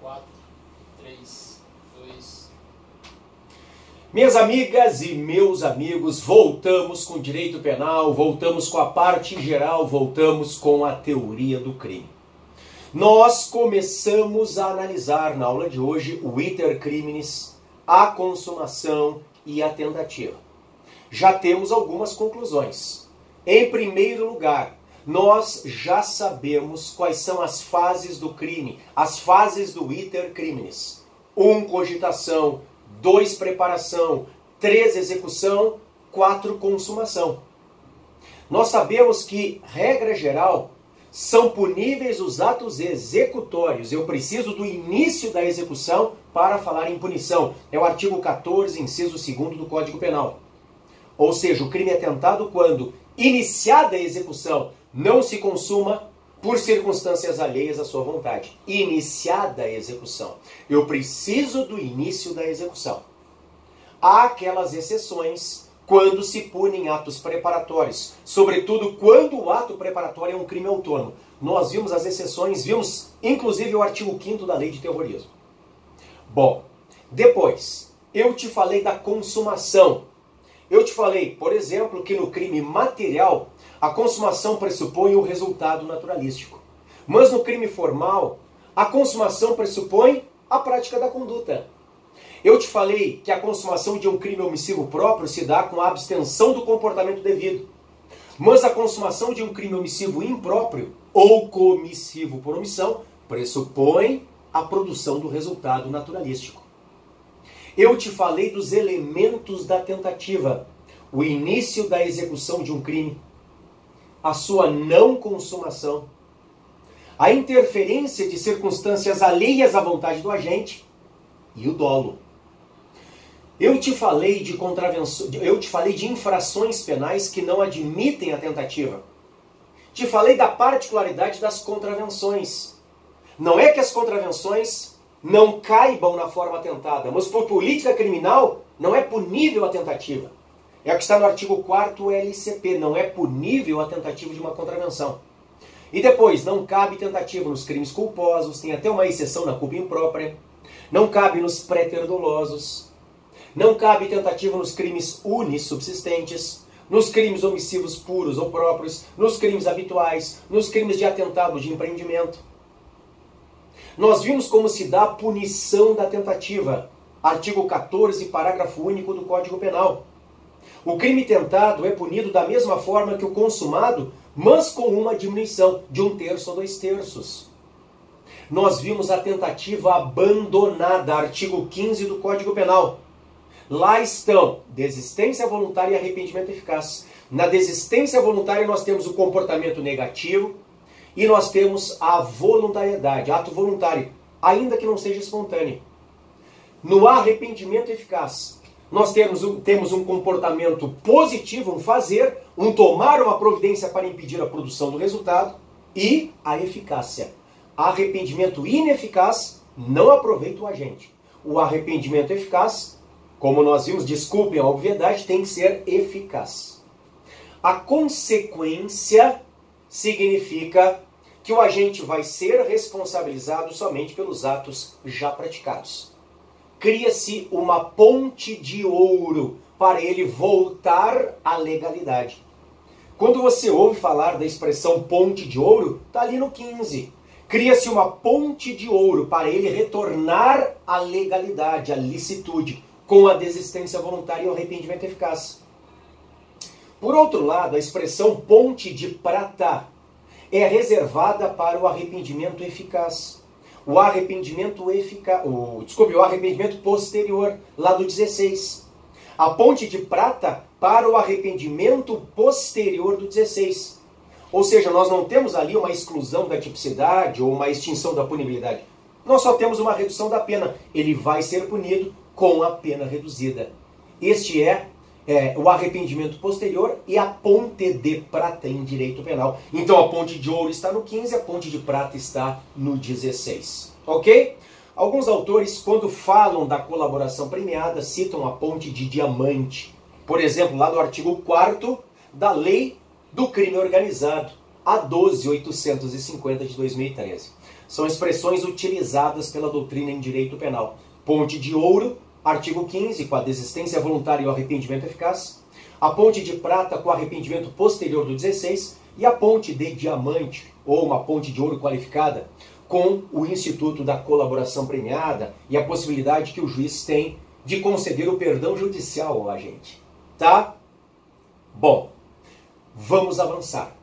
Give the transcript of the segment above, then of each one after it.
4, 3, 2... Minhas amigas e meus amigos, voltamos com direito penal, voltamos com a parte geral, voltamos com a teoria do crime. Nós começamos a analisar na aula de hoje o iter criminis, a consumação e a tentativa. Já temos algumas conclusões. Em primeiro lugar, nós já sabemos quais são as fases do crime, as fases do iter criminis. 1, cogitação. 2, preparação. 3, execução. 4, consumação. Nós sabemos que, regra geral, são puníveis os atos executórios. Eu preciso do início da execução para falar em punição. É o artigo 14, inciso 2º do Código Penal. Ou seja, o crime é tentado quando, iniciada a execução, não se consuma por circunstâncias alheias à sua vontade. Iniciada a execução. Eu preciso do início da execução. Há aquelas exceções quando se punem atos preparatórios, sobretudo quando o ato preparatório é um crime autônomo. Nós vimos as exceções, vimos inclusive o artigo 5º da Lei de Terrorismo. Bom, depois, eu te falei da consumação. Eu te falei, por exemplo, que no crime material, a consumação pressupõe o resultado naturalístico. Mas no crime formal, a consumação pressupõe a prática da conduta. Eu te falei que a consumação de um crime omissivo próprio se dá com a abstenção do comportamento devido. Mas a consumação de um crime omissivo impróprio, ou comissivo por omissão, pressupõe a produção do resultado naturalístico. Eu te falei dos elementos da tentativa. O início da execução de um crime, a sua não consumação, a interferência de circunstâncias alheias à vontade do agente e o dolo. Eu te falei de infrações penais que não admitem a tentativa. Te falei da particularidade das contravenções. Não é que as contravenções não caibam na forma tentada, mas por política criminal não é punível a tentativa. É o que está no artigo 4º LCP, não é punível a tentativa de uma contravenção. E depois, não cabe tentativa nos crimes culposos, tem até uma exceção na culpa imprópria, não cabe nos préter-dolosos, não cabe tentativa nos crimes unissubsistentes, nos crimes omissivos puros ou próprios, nos crimes habituais, nos crimes de atentado de empreendimento. Nós vimos como se dá a punição da tentativa. Artigo 14, parágrafo único do Código Penal. O crime tentado é punido da mesma forma que o consumado, mas com uma diminuição de 1/3 ou 2/3. Nós vimos a tentativa abandonada, artigo 15 do Código Penal. Lá estão desistência voluntária e arrependimento eficaz. Na desistência voluntária nós temos o comportamento negativo, e nós temos a voluntariedade, ato voluntário, ainda que não seja espontâneo. No arrependimento eficaz, nós temos um comportamento positivo, um fazer, um tomar uma providência para impedir a produção do resultado, e a eficácia. Arrependimento ineficaz não aproveita o agente. O arrependimento eficaz, como nós vimos, desculpem a obviedade, tem que ser eficaz. A consequência significa que o agente vai ser responsabilizado somente pelos atos já praticados. Cria-se uma ponte de ouro para ele voltar à legalidade. Quando você ouve falar da expressão ponte de ouro, está ali no 15. Cria-se uma ponte de ouro para ele retornar à legalidade, à licitude, com a desistência voluntária e o arrependimento eficaz. Por outro lado, a expressão ponte de prata é reservada para o arrependimento eficaz. O arrependimento posterior, lá do 16. A ponte de prata para o arrependimento posterior do 16. Ou seja, nós não temos ali uma exclusão da tipicidade ou uma extinção da punibilidade. Nós só temos uma redução da pena. Ele vai ser punido com a pena reduzida. Este é o arrependimento posterior e a ponte de prata em direito penal. Então a ponte de ouro está no 15, a ponte de prata está no 16. Ok? Alguns autores, quando falam da colaboração premiada, citam a ponte de diamante. Por exemplo, lá do artigo 4º da Lei do Crime Organizado, a 12.850 de 2013. São expressões utilizadas pela doutrina em direito penal. Ponte de ouro, artigo 15, com a desistência voluntária e o arrependimento eficaz. A ponte de prata com arrependimento posterior do 16. E a ponte de diamante, ou uma ponte de ouro qualificada, com o instituto da colaboração premiada e a possibilidade que o juiz tem de conceder o perdão judicial ao agente. Tá? Bom, vamos avançar.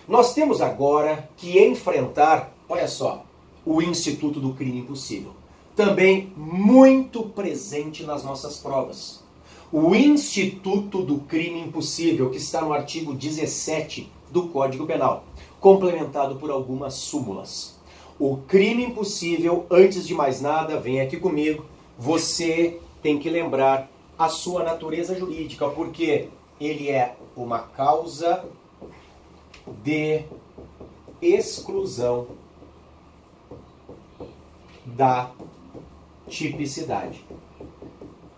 Nós temos agora que enfrentar, olha só, o instituto do crime impossível. Também muito presente nas nossas provas. O instituto do crime impossível, que está no artigo 17 do Código Penal, complementado por algumas súmulas. O crime impossível, antes de mais nada, vem aqui comigo, você tem que lembrar a sua natureza jurídica, porque ele é uma causa de exclusão da tipicidade.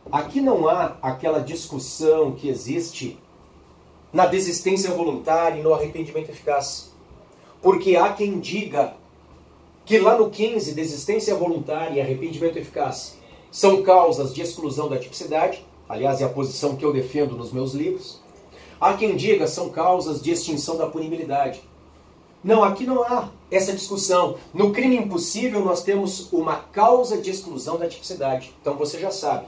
Aqui não há aquela discussão que existe na desistência voluntária e no arrependimento eficaz. Porque há quem diga que lá no 15, desistência voluntária e arrependimento eficaz são causas de exclusão da tipicidade, aliás, é a posição que eu defendo nos meus livros. Há quem diga são causas de extinção da punibilidade. Não, aqui não há essa discussão. No crime impossível nós temos uma causa de exclusão da tipicidade. Então você já sabe.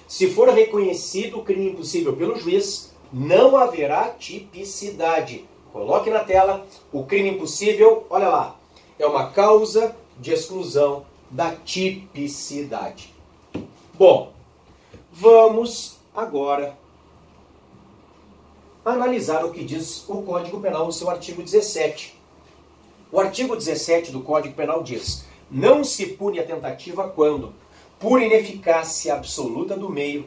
Se for reconhecido o crime impossível pelo juiz, não haverá tipicidade. Coloque na tela, o crime impossível, olha lá, é uma causa de exclusão da tipicidade. Bom, vamos agora analisar o que diz o Código Penal no seu artigo 17. O artigo 17 do Código Penal diz: não se pune a tentativa quando, por ineficácia absoluta do meio,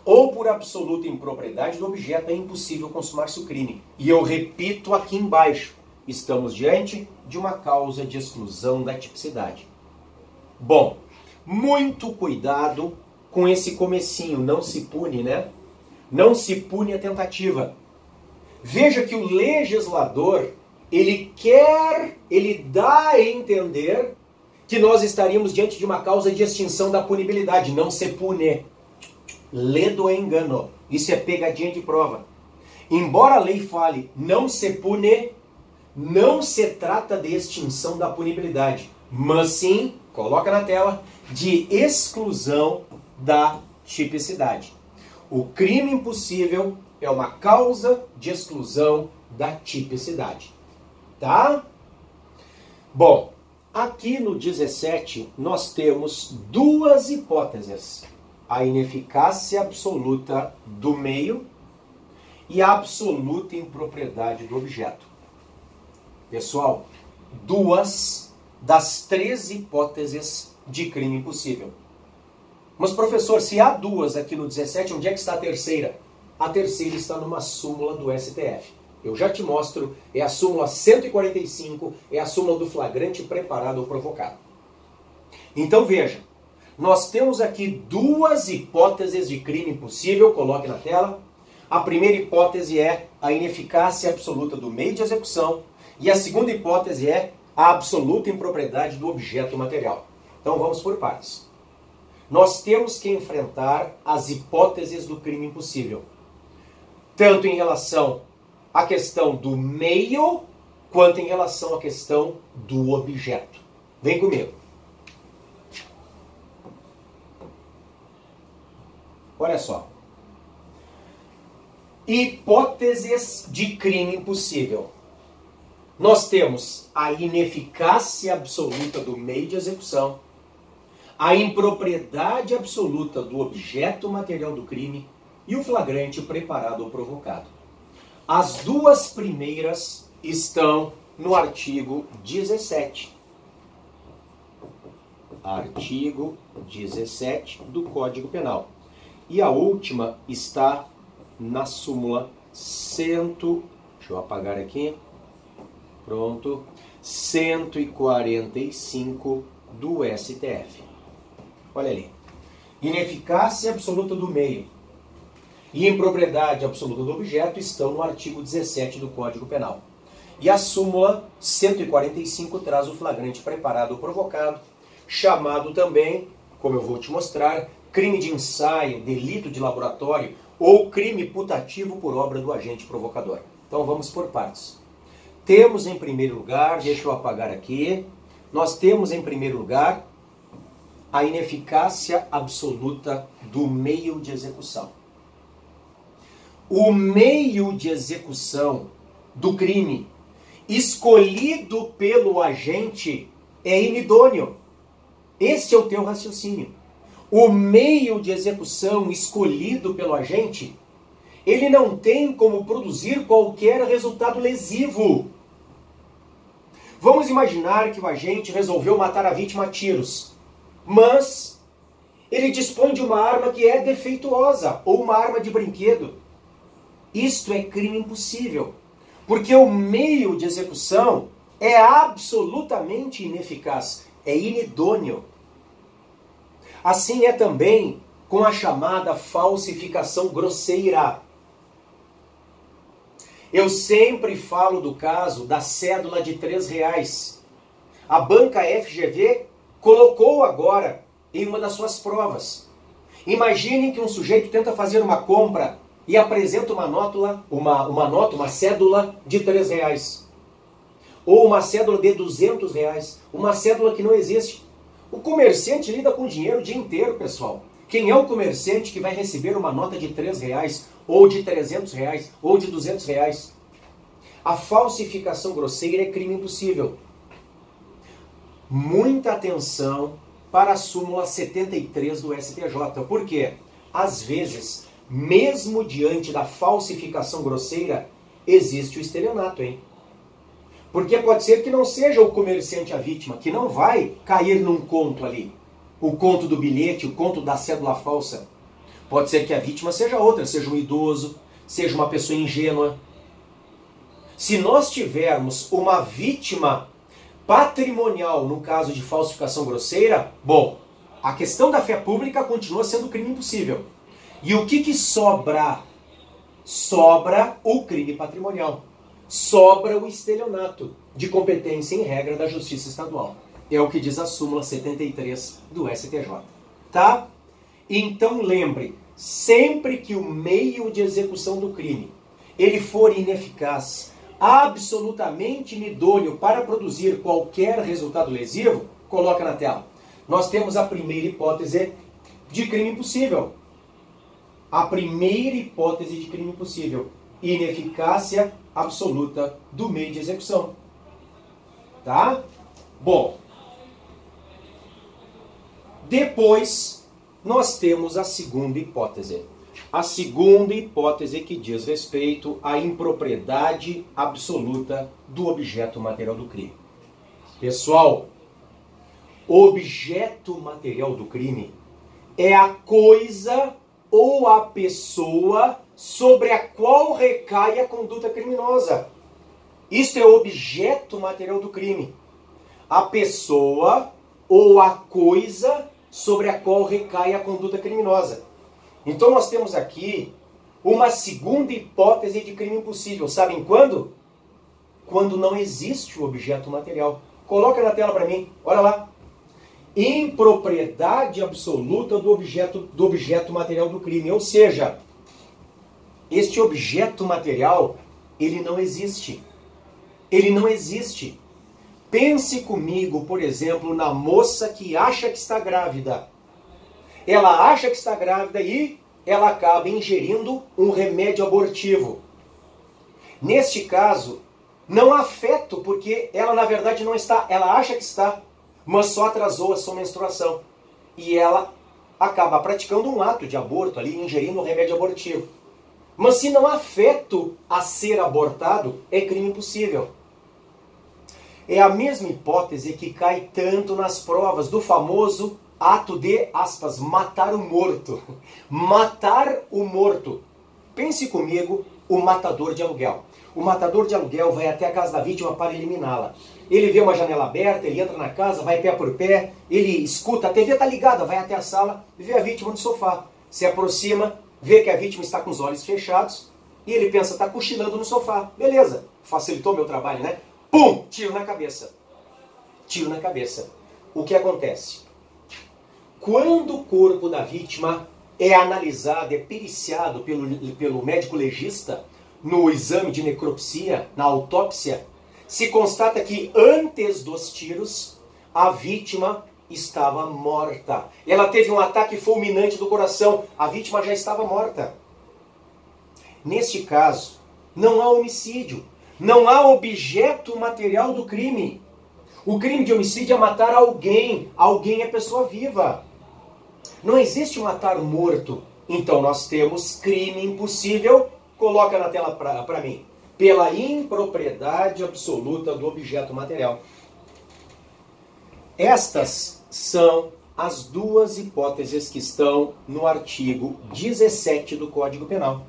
ou por absoluta impropriedade do objeto, é impossível consumar-se o crime. E eu repito aqui embaixo, estamos diante de uma causa de exclusão da tipicidade. Bom, muito cuidado com esse comecinho, não se pune, né? Não se pune a tentativa. Veja que o legislador, ele dá a entender que nós estaríamos diante de uma causa de extinção da punibilidade, não se pune. Ledo é engano. Isso é pegadinha de prova. Embora a lei fale não se pune, não se trata de extinção da punibilidade, mas sim, coloca na tela, de exclusão da tipicidade. O crime impossível é uma causa de exclusão da tipicidade. Tá? Bom, aqui no 17 nós temos duas hipóteses. A ineficácia absoluta do meio e a absoluta impropriedade do objeto. Pessoal, duas das três hipóteses de crime impossível. Mas, professor, se há duas aqui no 17, onde é que está a terceira? A terceira está numa súmula do STF. Eu já te mostro, é a súmula 145, é a súmula do flagrante preparado ou provocado. Então veja, nós temos aqui duas hipóteses de crime impossível, coloque na tela. A primeira hipótese é a ineficácia absoluta do meio de execução e a segunda hipótese é a absoluta impropriedade do objeto material. Então vamos por partes. Nós temos que enfrentar as hipóteses do crime impossível, tanto em relação à questão do meio, quanto em relação à questão do objeto. Vem comigo. Olha só. Hipóteses de crime impossível. Nós temos a ineficácia absoluta do meio de execução, a impropriedade absoluta do objeto material do crime e o flagrante preparado ou provocado. As duas primeiras estão no artigo 17. Artigo 17 do Código Penal. E a última está na súmula deixa eu apagar aqui. Pronto. 145 do STF. Olha ali. Ineficácia absoluta do meio e impropriedade absoluta do objeto estão no artigo 17 do Código Penal. E a súmula 145 traz o flagrante preparado ou provocado, chamado também, como eu vou te mostrar, crime de ensaio, delito de laboratório ou crime putativo por obra do agente provocador. Então vamos por partes. Temos em primeiro lugar, deixa eu apagar aqui, nós temos em primeiro lugar a ineficácia absoluta do meio de execução. O meio de execução do crime escolhido pelo agente é inidôneo. Este é o teu raciocínio. O meio de execução escolhido pelo agente, ele não tem como produzir qualquer resultado lesivo. Vamos imaginar que o agente resolveu matar a vítima a tiros, mas ele dispõe de uma arma que é defeituosa, ou uma arma de brinquedo. Isto é crime impossível, porque o meio de execução é absolutamente ineficaz, é inidôneo. Assim é também com a chamada falsificação grosseira. Eu sempre falo do caso da cédula de R$3. A banca FGV colocou agora em uma das suas provas. Imaginem que um sujeito tenta fazer uma compra e apresenta uma cédula de R$3. Ou uma cédula de R$200, uma cédula que não existe. O comerciante lida com dinheiro o dia inteiro, pessoal. Quem é o comerciante que vai receber uma nota de R$3, ou de R$300, ou de R$200? A falsificação grosseira é crime impossível. Muita atenção para a súmula 73 do STJ. Por quê? Às vezes, mesmo diante da falsificação grosseira, existe o estelionato, hein? Porque pode ser que não seja o comerciante a vítima, que não vai cair num conto ali. O conto do bilhete, o conto da cédula falsa. Pode ser que a vítima seja outra, seja um idoso, seja uma pessoa ingênua. Se nós tivermos uma vítima patrimonial no caso de falsificação grosseira, bom, a questão da fé pública continua sendo crime impossível. E o que sobra? Sobra o crime patrimonial. Sobra o estelionato de competência em regra da Justiça Estadual. É o que diz a súmula 73 do STJ. Tá? Então lembre, sempre que o meio de execução do crime ele for ineficaz, absolutamente inidôneo para produzir qualquer resultado lesivo, coloca na tela. Nós temos a primeira hipótese de crime impossível. A primeira hipótese de crime impossível. Ineficácia absoluta do meio de execução. Tá? Bom. Depois, nós temos a segunda hipótese. A segunda hipótese que diz respeito à impropriedade absoluta do objeto material do crime. Pessoal, objeto material do crime é a coisa ou a pessoa sobre a qual recai a conduta criminosa. Isto é objeto material do crime. A pessoa ou a coisa sobre a qual recai a conduta criminosa. Então nós temos aqui uma segunda hipótese de crime impossível. Sabem quando? Quando não existe o objeto material. Coloca na tela para mim, olha lá. Impropriedade absoluta do objeto material do crime. Ou seja, este objeto material, ele não existe. Ele não existe. Pense comigo, por exemplo, na moça que acha que está grávida. Ela acha que está grávida e ela acaba ingerindo um remédio abortivo. Neste caso, não há feto, porque ela na verdade não está, ela acha que está, mas só atrasou a sua menstruação. E ela acaba praticando um ato de aborto ali, ingerindo um remédio abortivo. Mas se não há feto a ser abortado, é crime impossível. É a mesma hipótese que cai tanto nas provas do famoso ato de, aspas, matar o morto. Matar o morto. Pense comigo, o matador de aluguel. O matador de aluguel vai até a casa da vítima para eliminá-la. Ele vê uma janela aberta, ele entra na casa, vai pé por pé, ele escuta, a TV está ligada, vai até a sala e vê a vítima no sofá. Se aproxima, vê que a vítima está com os olhos fechados E ele pensa, tá cochilando no sofá. Beleza, facilitou meu trabalho, né? Pum! Tiro na cabeça. Tiro na cabeça. O que acontece? Quando o corpo da vítima é analisado, é periciado pelo médico legista, no exame de necropsia, na autópsia, se constata que antes dos tiros, a vítima estava morta. Ela teve um ataque fulminante do coração. A vítima já estava morta. Neste caso, não há homicídio. Não há objeto material do crime. O crime de homicídio é matar alguém. Alguém é pessoa viva. Não existe matar morto. Então nós temos crime impossível. Coloca na tela para mim. Pela impropriedade absoluta do objeto material. Estas são as duas hipóteses que estão no artigo 17 do Código Penal.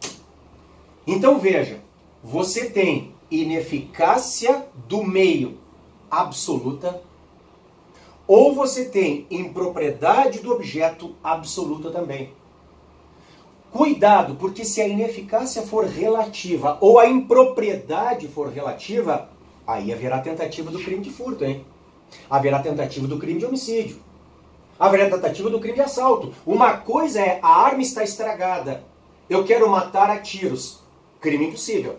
Então veja, você tem ineficácia do meio absoluta, ou você tem impropriedade do objeto absoluta também. Cuidado, porque se a ineficácia for relativa ou a impropriedade for relativa, aí haverá tentativa do crime de furto, hein? Haverá tentativa do crime de homicídio. Haverá tentativa do crime de assalto. Uma coisa é, a arma está estragada. Eu quero matar a tiros. Crime impossível.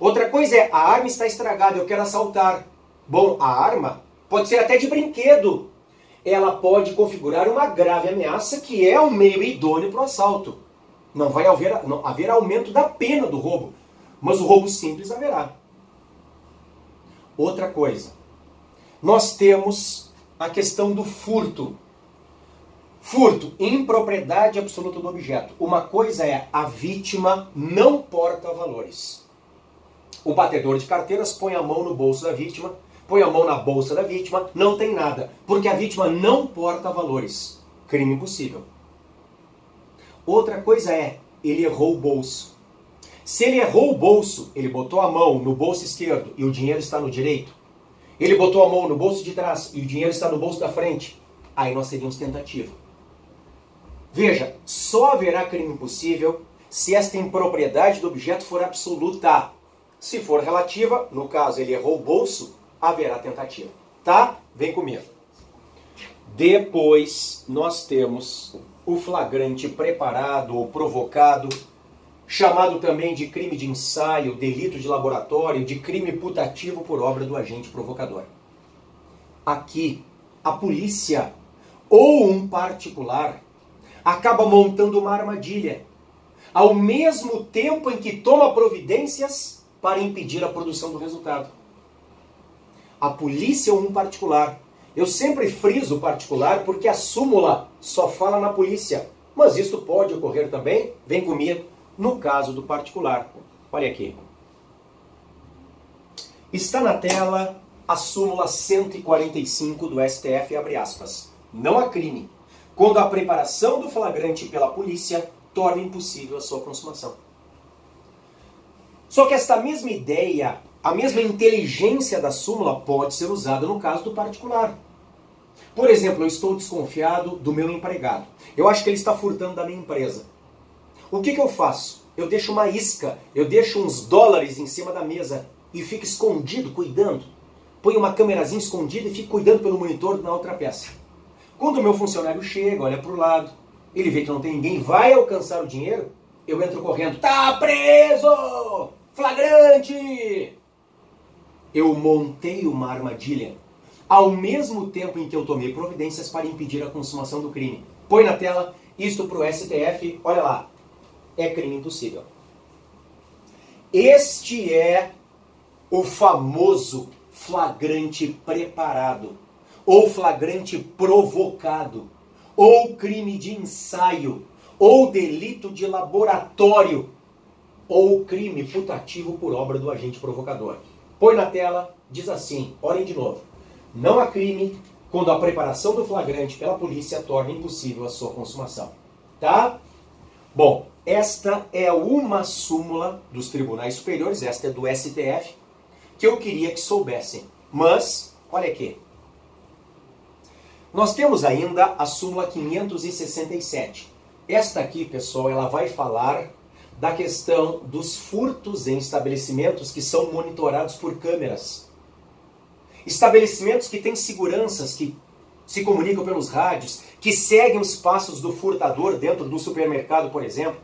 Outra coisa é, a arma está estragada, eu quero assaltar. Bom, a arma pode ser até de brinquedo. Ela pode configurar uma grave ameaça que é o meio idôneo para o assalto. Não vai haver aumento da pena do roubo, mas o roubo simples haverá. Outra coisa, nós temos a questão do furto. Furto, impropriedade absoluta do objeto. Uma coisa é, a vítima não porta valores. O batedor de carteiras põe a mão no bolso da vítima, põe a mão na bolsa da vítima, não tem nada, porque a vítima não porta valores. Crime impossível. Outra coisa é, ele errou o bolso. Se ele errou o bolso, ele botou a mão no bolso esquerdo e o dinheiro está no direito, ele botou a mão no bolso de trás e o dinheiro está no bolso da frente, aí nós teríamos tentativa. Veja, só haverá crime impossível se esta impropriedade do objeto for absoluta. Se for relativa, no caso ele errou o bolso, haverá tentativa. Tá? Vem comigo. Depois nós temos o flagrante preparado ou provocado, chamado também de crime de ensaio, delito de laboratório, de crime putativo por obra do agente provocador. Aqui, a polícia ou um particular acaba montando uma armadilha, ao mesmo tempo em que toma providências para impedir a produção do resultado. A polícia ou um particular. Eu sempre friso particular porque a súmula só fala na polícia. Mas isto pode ocorrer também, vem comigo, no caso do particular. Olha aqui. Está na tela a súmula 145 do STF, abre aspas. Não há crime quando a preparação do flagrante pela polícia torna impossível a sua consumação. Só que esta mesma ideia, a mesma inteligência da súmula pode ser usada no caso do particular. Por exemplo, eu estou desconfiado do meu empregado. Eu acho que ele está furtando da minha empresa. O que eu faço? Eu deixo uma isca, eu deixo uns dólares em cima da mesa e fico escondido, cuidando. Ponho uma câmerazinha escondida e fico cuidando pelo monitor na outra peça. Quando o meu funcionário chega, olha para o lado, ele vê que não tem ninguém, vai alcançar o dinheiro, eu entro correndo. Tá preso! Flagrante! Eu montei uma armadilha, ao mesmo tempo em que eu tomei providências para impedir a consumação do crime. Põe na tela, isto para o STF, olha lá, é crime impossível. Este é o famoso flagrante preparado, ou flagrante provocado, ou crime de ensaio, ou delito de laboratório, ou crime putativo por obra do agente provocador. Põe na tela, diz assim, olhem de novo. Não há crime quando a preparação do flagrante pela polícia torna impossível a sua consumação. Tá? Bom, esta é uma súmula dos tribunais superiores, esta é do STF, que eu queria que soubessem. Mas, olha aqui. Nós temos ainda a súmula 567. Esta aqui, pessoal, ela vai falar da questão dos furtos em estabelecimentos que são monitorados por câmeras. Estabelecimentos que têm seguranças, que se comunicam pelos rádios, que seguem os passos do furtador dentro do supermercado, por exemplo.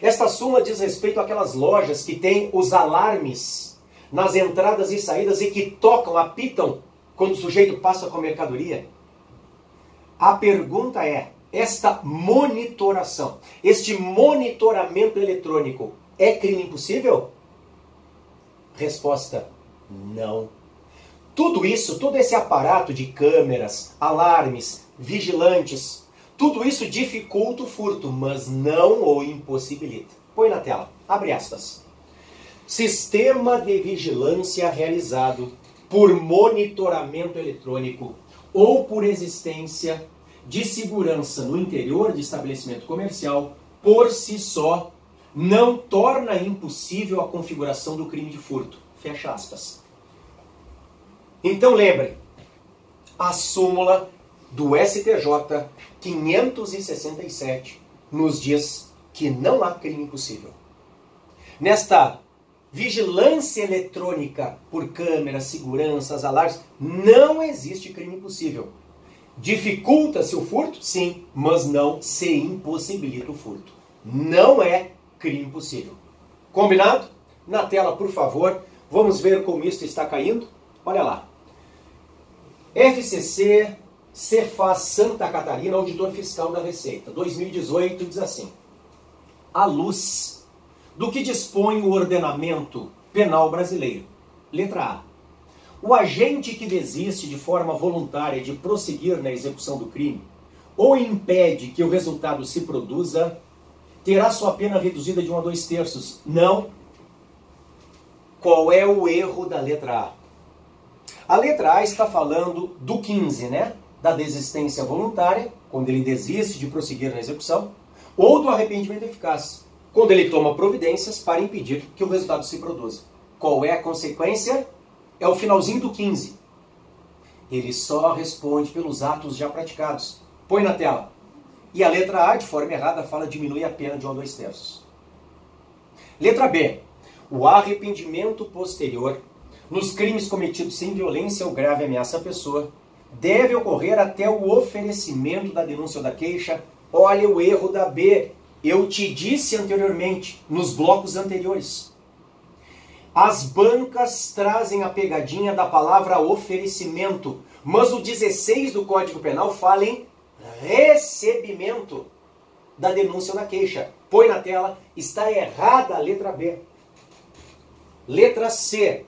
Esta súmula diz respeito àquelas lojas que têm os alarmes nas entradas e saídas e que tocam, apitam quando o sujeito passa com a mercadoria. A pergunta é, esta monitoração, este monitoramento eletrônico é crime impossível? Resposta, não. Tudo isso, todo esse aparato de câmeras, alarmes, vigilantes, tudo isso dificulta o furto, mas não o impossibilita. Põe na tela, abre aspas. Sistema de vigilância realizado por monitoramento eletrônico ou por existência de segurança no interior de estabelecimento comercial, por si só, não torna impossível a configuração do crime de furto. Fecha aspas. Então lembre, a súmula do STJ 567 nos diz que não há crime impossível. Nesta vigilância eletrônica por câmeras, seguranças, alarmes, não existe crime impossível. Dificulta-se o furto? Sim, mas não se impossibilita o furto. Não é crime impossível. Combinado? Na tela, por favor, vamos ver como isso está caindo. Olha lá. FCC, Cefaz Santa Catarina, Auditor Fiscal da Receita, 2018, diz assim. À luz do que dispõe o ordenamento penal brasileiro. Letra A. O agente que desiste de forma voluntária de prosseguir na execução do crime ou impede que o resultado se produza, terá sua pena reduzida de 1 a 2/3. Não. Qual é o erro da letra A? A letra A está falando do 15, né? Da desistência voluntária, quando ele desiste de prosseguir na execução, ou do arrependimento eficaz, quando ele toma providências para impedir que o resultado se produza. Qual é a consequência? É o finalzinho do 15. Ele só responde pelos atos já praticados. Põe na tela. E a letra A, de forma errada, fala diminui a pena de 1 a 2/3. Letra B. O arrependimento posterior nos crimes cometidos sem violência ou grave ameaça à pessoa deve ocorrer até o oferecimento da denúncia ou da queixa. Olha o erro da B. Eu te disse anteriormente, nos blocos anteriores. As bancas trazem a pegadinha da palavra oferecimento, mas o 16 do Código Penal fala em recebimento da denúncia ou da queixa. Põe na tela, está errada a letra B. Letra C.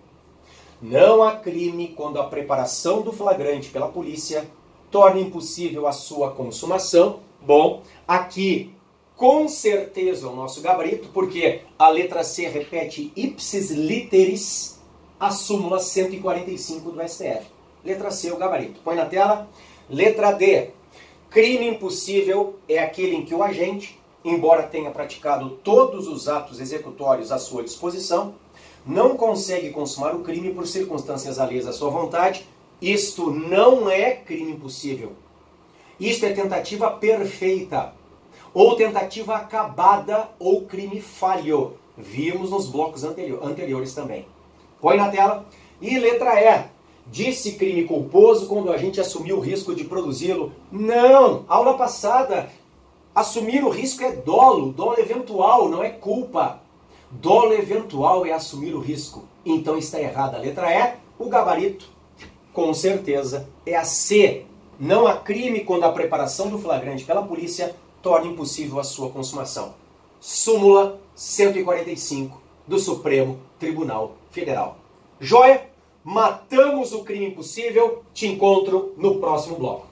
Não há crime quando a preparação do flagrante pela polícia torna impossível a sua consumação. Bom, aqui com certeza o nosso gabarito, porque a letra C repete ipsis literis a súmula 145 do STF. Letra C, o gabarito. Põe na tela. Letra D. Crime impossível é aquele em que o agente, embora tenha praticado todos os atos executórios à sua disposição, não consegue consumar o crime por circunstâncias alheias à sua vontade. Isto não é crime impossível. Isto é tentativa perfeita, ou tentativa acabada, ou crime falho. Vimos nos blocos anteriores também. Põe na tela. E letra E. Disse crime culposo quando a gente assumiu o risco de produzi-lo. Não! Aula passada, assumir o risco é dolo eventual, não é culpa. Dolo eventual é assumir o risco. Então está errada a letra E. O gabarito, com certeza, é a C. Não há crime quando a preparação do flagrante pela polícia torna impossível a sua consumação. Súmula 145 do Supremo Tribunal Federal. Joia? Matamos o crime impossível. Te encontro no próximo bloco.